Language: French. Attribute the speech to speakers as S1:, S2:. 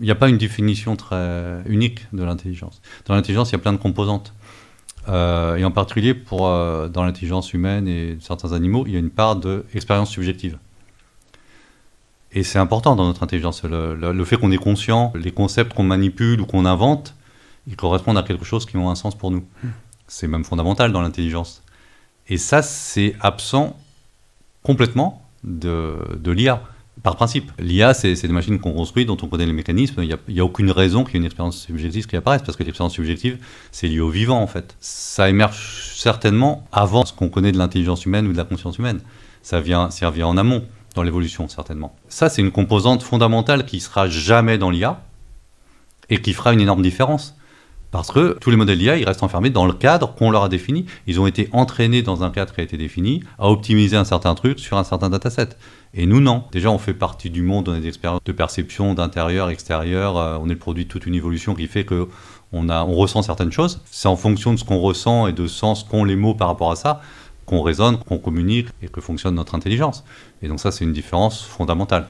S1: Il n'y a pas une définition très unique de l'intelligence. Dans l'intelligence, il y a plein de composantes. Et en particulier, dans l'intelligence humaine et certains animaux, il y a une part d'expérience subjective. Et c'est important dans notre intelligence. Le fait qu'on est conscient, les concepts qu'on manipule ou qu'on invente, ils correspondent à quelque chose qui ont un sens pour nous. C'est même fondamental dans l'intelligence. Et ça, c'est absent complètement de l'IA. Par principe, l'IA, c'est des machines qu'on construit, dont on connaît les mécanismes. Il n'y a aucune raison qu'il y ait une expérience subjective qui apparaisse, parce que l'expérience subjective, c'est lié au vivant, en fait. Ça émerge certainement avant ce qu'on connaît de l'intelligence humaine ou de la conscience humaine. Ça vient en amont, dans l'évolution, certainement. Ça, c'est une composante fondamentale qui ne sera jamais dans l'IA et qui fera une énorme différence. Parce que tous les modèles d'IA, ils restent enfermés dans le cadre qu'on leur a défini. Ils ont été entraînés dans un cadre qui a été défini, à optimiser un certain truc sur un certain dataset. Et nous, non. Déjà, on fait partie du monde, on a des expériences de perception d'intérieur, extérieur, on est le produit de toute une évolution qui fait qu'on ressent certaines choses. C'est en fonction de ce qu'on ressent et de sens qu'ont les mots par rapport à ça, qu'on raisonne, qu'on communique et que fonctionne notre intelligence. Et donc ça, c'est une différence fondamentale.